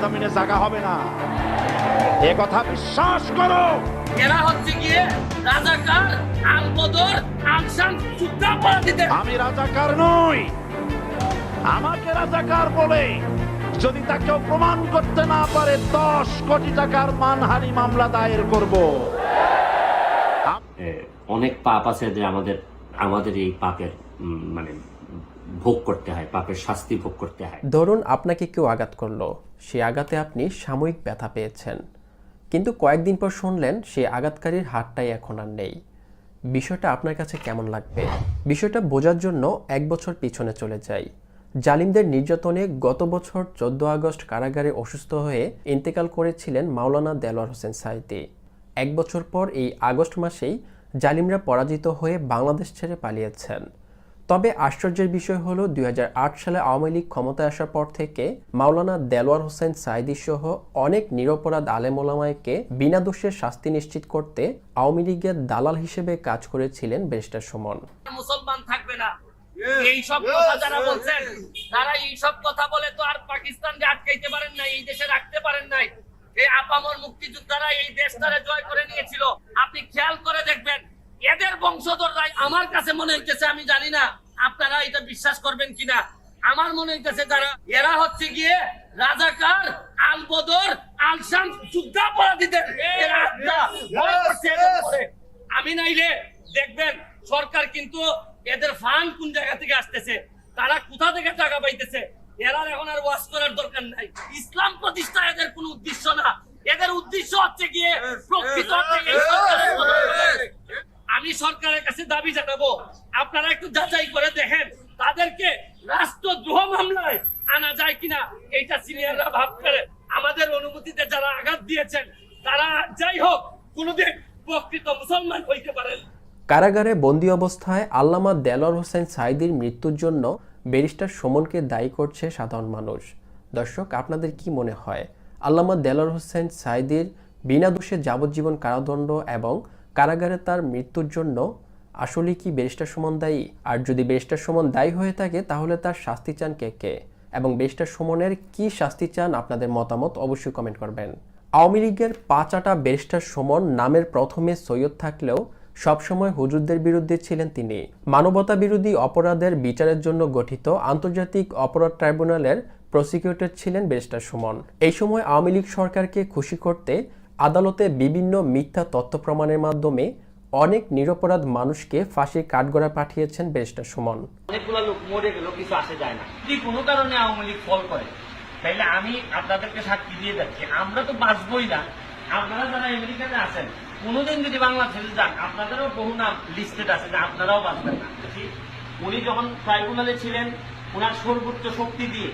জমিনে জায়গা হবে না, এ কথা বিশ্বাস করো। এরা হচ্ছে গিয়ে রাজাকার, আলবদর, আলসান যুদ্ধাপরাধীদের। আমি রাজাকার নই। আমাকে রাজাকার বলে যদি তাকে প্রমাণ করতে না পারে 10 কোটি টাকার মানহানি মামলা দায়ের করব। অনেক পাপ আছে যে আমাদের এই পাপের মানে ভোগ করতে হয়, পাপের শাস্তি ভোগ করতে হয়। ধরুন আপনাকে কেউ আঘাত করলো, সেই আঘাতে আপনি সাময়িক ব্যথা পেয়েছেন, কিন্তু কয়েকদিন পর শুনলেন সেই আঘাতকারীর হাতটাই এখন আর নেই। বিষয়টা আপনার কাছে কেমন লাগবে? বিষয়টা বোঝার জন্য 1 বছর পিছনে চলে যাই। জালিমদের নির্যাতনে গত বছর 14 আগস্ট কারাগারে অসুস্থ হয়ে ইন্তেকাল করেছিলেন মাওলানা দেলোয়ার হোসেন সাঈদী। 1 বছর পর এই আগস্ট মাসেই জালিমরা পরাজিত হয়ে বাংলাদেশ ছেড়ে পালিয়েছেন। তবে আশ্চর্যের বিষয় হলো 2008 সালে আওয়ামী লীগ ক্ষমতায় আসার পর থেকে মাওলানা দেলোয়ার হোসেন সাঈদী সহ অনেক নিরপরাধ আলেম ওলামাকে বিনা দোষে শাস্তি নিশ্চিত করতে আওয়ামী লীগের দালাল হিসেবে কাজ করেছিলেন ব্যারিস্টার সুমন। মুসলমান থাকবে না, এই সব কথা যারা বলছেন তারা এই সব কথা বলে তো আর পাকিস্তানকে আটকাইতে পারেন নাই, এই দেশে রাখতে পারেন নাই। এই আপামর মুক্তিযোদ্ধারা এই দেশটারে জয় করে নিয়েছিল। আপনি খেয়াল করে দেখবেন এদের বংশধররাই, আমার কাছে মনে হইতেছে, আমি জানি না আপনারা এটা বিশ্বাস করবেন কিনা, আমার মনে হইতেছে যারা এরা হচ্ছে গিয়ে রাজাকার, আলবদর, আলসান যুদ্ধাপরাধীদের। আমি নাইলে দেখবেন সরকার কিন্তু এদের ফান্ড কোন জায়গা থেকে আসতেছে, তারা কোথা থেকে টাকা পাইতেছে, এরা এখন আর ওয়াশ করার দরকার নাই। ইসলাম প্রতিষ্ঠা এদের কোনো উদ্দেশ্য না, এদের উদ্দেশ্য হচ্ছে গিয়ে প্রকৃত আমি সরকারের কাছে দাবি জানাবো, আপনারা একটু যাচাই করে দেখেন তাদেরকে রাষ্ট্রদ্রোহ মামলায় আনা যায় কিনা। এইটা সিনিয়ররা ভাব করে আমাদের অনুমতিতে যারা আঘাত দিয়েছেন তারা যাই হোক কোনোদিন প্রকৃত মুসলমান হইতে পারেন। কারাগারে বন্দী অবস্থায় আল্লামা দেলোয়ার হোসেন সাঈদীর মৃত্যুর জন্য ব্যারিস্টার সুমনকে দায়ী করছে সাধারণ মানুষ। দর্শক, আপনাদের কি মনে হয় আল্লামা দেলোয়ার হোসেন সাঈদীর বিনা দোষে যাবজ্জীবন কারাদণ্ড এবং কারাগারে তার মৃত্যুর জন্য আসলে কি ব্যারিস্টার সুমন দায়ী? আর যদি ব্যারিস্টার সুমন দায়ী হয়ে থাকে তাহলে তার শাস্তি চান কে এবং ব্যারিস্টার সুমনের কি শাস্তি চান? আপনাদের মতামত অবশ্যই কমেন্ট করবেন। আওয়ামী লীগের 5 আটা ব্যারিস্টার সুমন নামের প্রথমে সৈয়দ থাকলেও সবসময় হুজুরদের বিরুদ্ধে ছিলেন তিনি। মানবতা বিরোধী অপরাধের বিচারের জন্য গঠিত আন্তর্জাতিক অপরাধ ট্রাইব্যুনালের প্রসিকিউটর ছিলেন ব্যারিস্টার সুমন। এই সময় আওয়ামী লীগ সরকারকে খুশি করতে আদালতে বিভিন্ন মিথ্যা তথ্য প্রমাণের মাধ্যমে অনেক নিরপরাধ মানুষকে ফাঁসির কাঠগড়া পাঠিয়েছেন ব্যারিস্টার সুমন। অনেকগুলো লোক মরে গেল, কিছু আসে যায় না। যদি কোনো কারণে আওয়ামী লীগ ফল করে তাইলে আমি আপনাদেরকে সাক্ষী দিয়ে যাচ্ছি, আমরা তো বাঁচবই না। আপনারা যারা আমেরিকাতে আছেন কোনোদিন যদি বাংলাদেশে যান আপনাদেরও বহু নাম লিস্টেড আছে যে আপনারাও বাঁচবেন না। উনি যখন ট্রাইব্যুনালে ছিলেন ওনার সর্বোচ্চ শক্তি দিয়ে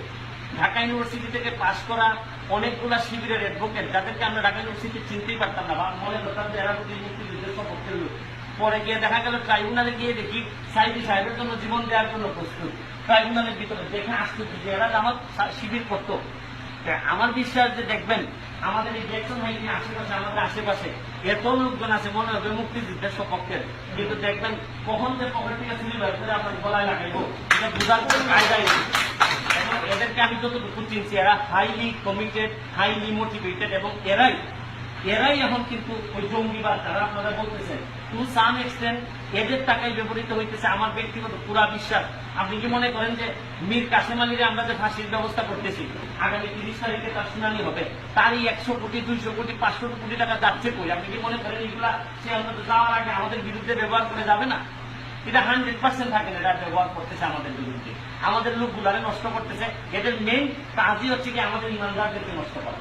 ঢাকা ইউনিভার্সিটি থেকে পাশ করা অনেকগুলা শিবিরের অ্যাডভোকেট যাদেরকে আমরা ঢাকা ইউনিভার্সিটি চিনতেই পারতাম না, মনে করতাম যে এরা প্রতি মুক্তিযুদ্ধের সপক্ষের লোক। পরে গিয়ে দেখা গেল ট্রাইব্যুনালে গিয়ে দেখি সাঈদী সাহেবের জন্য জীবন দেওয়ার জন্য প্রস্তুত। ট্রাইব্যুনালের ভিতরে দেখে আসতেছি যে এরা আমার শিবির করতো। আমার বিশ্বাস যে দেখবেন আমাদের এই জ্যাকসন হাইটে আশেপাশে, আমাদের আশেপাশে এত লোকজন আছে মনে হবে মুক্তিযুদ্ধের সপক্ষের, কিন্তু দেখবেন কখন যে পকেট থেকে চুরি বের করে আপনার গলায় লাগাইবো এটা বোঝার কোনো কায়দাই নেই। এদেরকে আমি যতটুকু চিনছি এরা হাইলি কমিটেড, হাইলি মোটিভেটেড এবং এরাই এখন কিন্তু ওই জঙ্গিবাদ যারা আপনারা বলতেছেন টু সাম এক্সটেন্ট এদের টাকায় ব্যবহৃত হইতেছে। আমার ব্যক্তিগত পুরা বিশ্বাস। আপনি কি মনে করেন যে মীর কাসেম আলীরে আমরা যে ফাঁসির ব্যবস্থা করতেছি আগামী 30 তারিখে তার শুনানি হবে, তারই 100 কোটি 200 কোটি 500 কোটি টাকা যাচ্ছে কই? আপনি কি মনে করেন এগুলা সে অন্তত যাওয়ার আগে আমাদের বিরুদ্ধে ব্যবহার করে যাবে না? এটা 100% থাকে না, এটা ব্যবহার করতেছে আমাদের বিরুদ্ধে, আমাদের লোকগুলারে নষ্ট করতেছে। এদের মেইন কাজই হচ্ছে কি আমাদের ইমানদারদেরকে নষ্ট করা।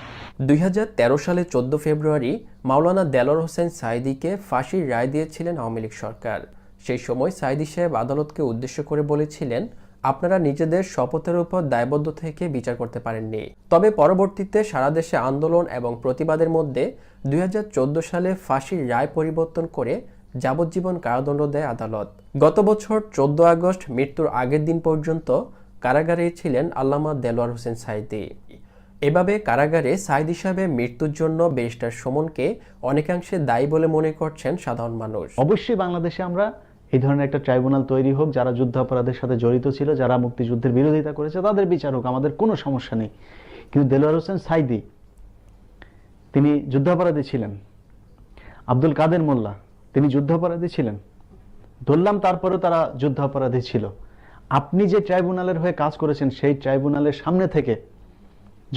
2013 সালে 14 ফেব্রুয়ারি মাওলানা দেলোয়ার হোসেন সাঈদীকে ফাঁসির রায় দিয়েছিলেন আওয়ামী লীগ সরকার। সেই সময় সাঈদী সাহেব আদালতকে উদ্দেশ্য করে বলেছিলেন, আপনারা নিজেদের শপথের উপর দায়বদ্ধ থেকে বিচার করতে পারেননি। তবে পরবর্তীতে সারা দেশে আন্দোলন এবং প্রতিবাদের মধ্যে 2014 সালে ফাঁসির রায় পরিবর্তন করে যাবজ্জীবন কারাদণ্ড দেয় আদালত। গত বছর 14 আগস্ট মৃত্যুর আগের দিন পর্যন্ত কারাগারে ছিলেন আল্লামা দেলোয়ার হোসেন সাঈদী। এভাবে কারাগারে সাঈদী সাহেবের মৃত্যুর জন্য ব্যারিস্টার সুমনকে অনেকাংশে দায়ী বলে মনে করছেন সাধারণ মানুষ। অবশ্যই বাংলাদেশে আমরা এই ধরনের একটা ট্রাইব্যুনাল তৈরি হোক, যারা যুদ্ধাপরাধের সাথে জড়িত ছিল, যারা মুক্তিযুদ্ধের বিরোধিতা করেছে তাদের বিচার হোক, আমাদের কোনো সমস্যা নেই। কিন্তু দেলোয়ার হোসেন সাইদি তিনি যুদ্ধাপরাধী ছিলেন। আব্দুল কাদের মোল্লা তিনি যুদ্ধাপরাধী ছিলেন। ধরলাম তারপরেও তারা যুদ্ধাপরাধী ছিল। আপনি যে ট্রাইব্যুনালের হয়ে কাজ করেছেন সেই ট্রাইব্যুনালের সামনে থেকে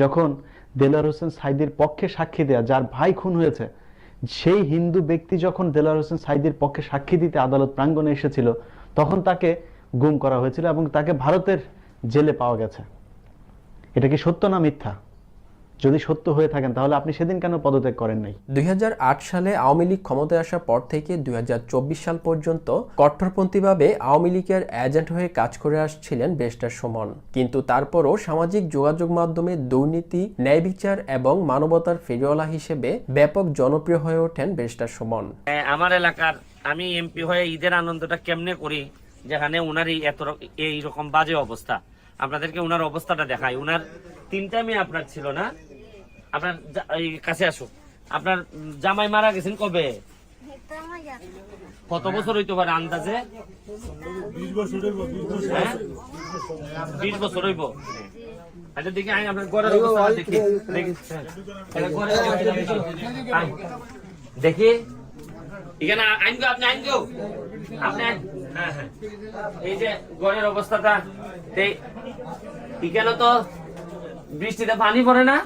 যখন দেলোয়ার হোসেন সাইদির পক্ষে সাক্ষী দেয়া, যার ভাই খুন হয়েছে, সেই হিন্দু ব্যক্তি যখন দেলোয়ার হোসেন সাইদির পক্ষে সাক্ষী দিতে আদালত প্রাঙ্গণে এসেছিল, তখন তাকে গুম করা হয়েছিল এবং তাকে ভারতের জেলে পাওয়া গেছে। এটা কি সত্য না মিথ্যা? যদি সত্য হয়ে থাকেন তাহলে আপনি সেদিন কেন পদত্যাগ করেন নাই? 2008 সালে আওয়ামী লীগ ক্ষমতায় আসার পর থেকে 2024 সাল পর্যন্ত কট্টরপন্থীভাবে আওয়ামী লীগের এজেন্ট হয়ে কাজ করে আসছিলেন ব্যারিস্টার সুমন। কিন্তু তারপরও সামাজিক যোগাযোগ মাধ্যমে দুর্নীতি, ন্যায় বিচার এবং মানবতার ফেরিওয়ালা হিসেবে ব্যাপক জনপ্রিয় হয়ে ওঠেন ব্যারিস্টার সুমন। আমার এলাকার আমি এমপি হয়ে ঈদের আনন্দটা কেমনে করি, যেখানে উনারই এইরকম বাজে অবস্থা। আপনাদেরকে উনার অবস্থাটা দেখাই। উনার 3টা মেয়ে আপনার ছিল না? আপনার এই কাছে আসো। আপনার জামাই মারা গেছেন কবে? কত বছর হইতে পারে আন্দাজে? 20 বছর হইব। আচ্ছা দেখি আই আপনার ঘরের অবস্থা দেখি দেখি এখানে আইনগো, আপনি আইনগো, আপনি হ্যাঁ হ্যাঁ, এই যে ঘরের অবস্থাটা এখানে তো বৃষ্টিতে পানি পড়ে না?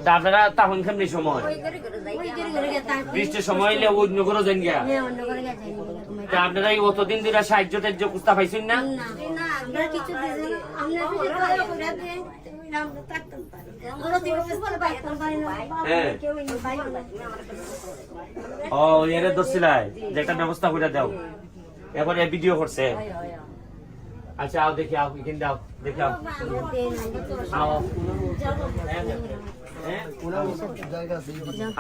তা আপনারা তখন কেমনি সময় বৃষ্টির সময় এলে অন্য করে যান গিয়া? তা আপনারা এই অতদিন ধরে সাহায্য টাহ্য কুস্তা পাইছেন না? ও এরে ধরছিলাই যে একটা ব্যবস্থা করে দাও, এবারে ভিডিও করছে। আচ্ছা আও দেখি, আও এখানে দাও, দেখি আও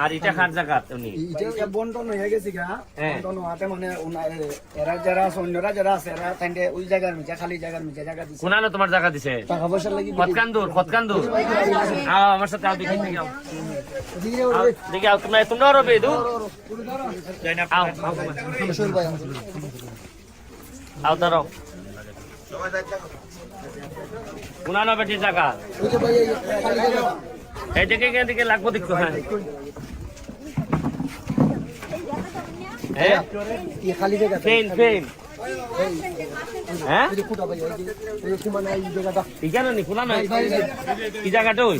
আর এটা কার জায়গা? উনি এটা বন্টন হয়ে গেছে গা, বন্টন হওয়াতে মানে এরা যারা সৈন্যরা যারা আছে এরা তাইতে ওই জায়গার মিছে, খালি জায়গার মিছে জায়গা দিছে। কোনালো তোমার জায়গা দিছে? টাকা পয়সা লাগি কতকান্দুর আও আমার সাথে, আও দেখি দেখি আও দেখি আও তোমরা রবে দূর আও আও দাঁড়াও। কোনালো বেটির জায়গা এই দেখে এখান থেকে লাগবো দেখতো। হ্যাঁ খালি জায়গা ফেন ফেন হ্যাঁ এখানে নি খোলা নয় এই জায়গাটা ওই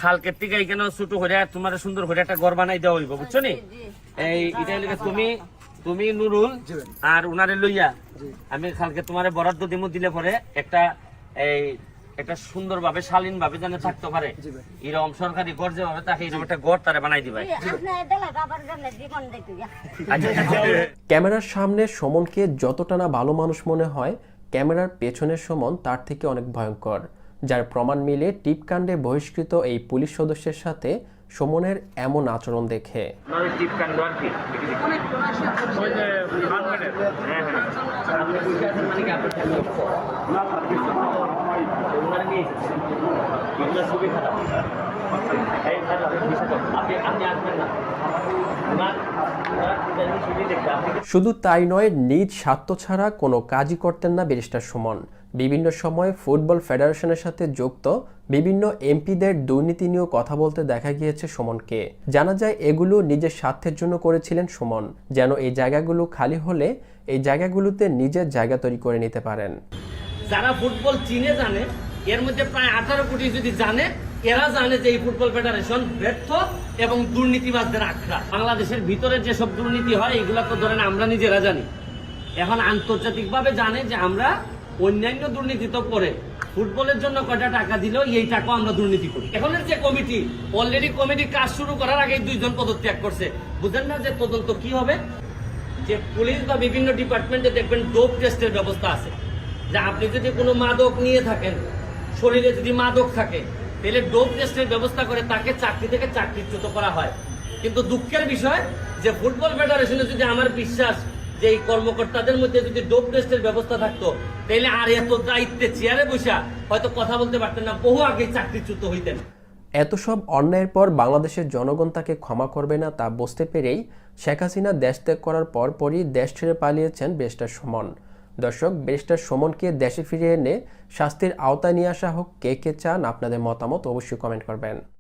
খালকের থেকে এখানে ছোট হয়ে তোমার সুন্দর করে একটা ঘর বানাই দেওয়া হইব, বুঝছো নি? এই এটা লেগে তুমি নুরুল আর উনারে লইয়া আমি খালকে তোমার বরাদ্দ দিমু, দিলে পরে একটা সুন্দর ভাবে শালীন ভাবে যেন থাকতে পারে এরকম সরকারি ঘর যেভাবে তাকে এরকম একটা ঘর তারা বানাই দিবে। ক্যামেরার সামনে সুমনকে যতটা না ভালো মানুষ মনে হয়, ক্যামেরার পেছনের সুমন তার থেকে অনেক ভয়ঙ্কর, যার প্রমাণ মিলে টিপকাণ্ডে বহিষ্কৃত এই পুলিশ সদস্যের সাথে সুমনের এমন আচরণ দেখে। শুধু তাই নয়, নিজ স্বার্থ ছাড়া কোনো কাজই করতেন না ব্যারিস্টার সুমন। বিভিন্ন সময় ফুটবল ফেডারেশনের সাথে যুক্ত বিভিন্ন এমপিদের দুর্নীতি নিয়েও কথা বলতে দেখা গিয়েছে সুমনকে। জানা যায় এগুলো নিজের স্বার্থের জন্য করেছিলেন সুমন, যেন এই জায়গাগুলো খালি হলে এই জায়গাগুলোতে নিজের জায়গা তৈরি করে নিতে পারেন। যারা ফুটবল চিনে জানে, এর মধ্যে প্রায় 18 কোটি যদি জানে, এরা জানে যে এই ফুটবল ফেডারেশন ব্যর্থ এবং দুর্নীতিবাজদের আখড়া। বাংলাদেশের ভিতরে যেসব দুর্নীতি হয় এগুলা তো ধরেন আমরা নিজেরা জানি, এখন আন্তর্জাতিকভাবে জানে যে আমরা অন্যান্য দুর্নীতি তো পরে ফুটবলের জন্য কয়টা টাকা দিল এই টাকাও আমরা দুর্নীতি করি। এখনের যে কমিটি অলরেডি কমিটি কাজ শুরু করার আগে 2 জন পদত্যাগ করছে। বুঝেন না যে তদন্ত কি হবে? যে পুলিশ বা বিভিন্ন ডিপার্টমেন্টে দেখবেন ডোপ টেস্টের ব্যবস্থা আছে, যে আপনি যদি কোনো মাদক নিয়ে থাকেন, শরীরে যদি মাদক থাকে, তাহলে ডোপ টেস্টের ব্যবস্থা করে তাকে চাকরি থেকে চাকরিচ্যুত করা হয়। কিন্তু দুঃখের বিষয় যে ফুটবল ফেডারেশনে যদি আমার বিশ্বাস যে এই কর্মকর্তাদের মধ্যে যদি ডোপ টেস্টের ব্যবস্থা থাকতো, তাহলে আর এত দায়িত্বে চেয়ারে বসা হয়তো কথা বলতে পারতেন না, বহু আগে চাকরিচ্যুত হইতেন। এত সব অন্যায়ের পর বাংলাদেশের জনগণ তাকে ক্ষমা করবে না তা বুঝতে পেরেই শেখ হাসিনা দেশ ত্যাগ করার পরপরই দেশ ছেড়ে পালিয়েছেন ব্যারিস্টার সুমন। দর্শক, ব্যারিস্টার সুমনকে দেশে ফিরিয়ে এনে শাস্তির আওতায় নিয়ে আসা হোক, কে কে চান? আপনাদের মতামত অবশ্যই কমেন্ট করবেন।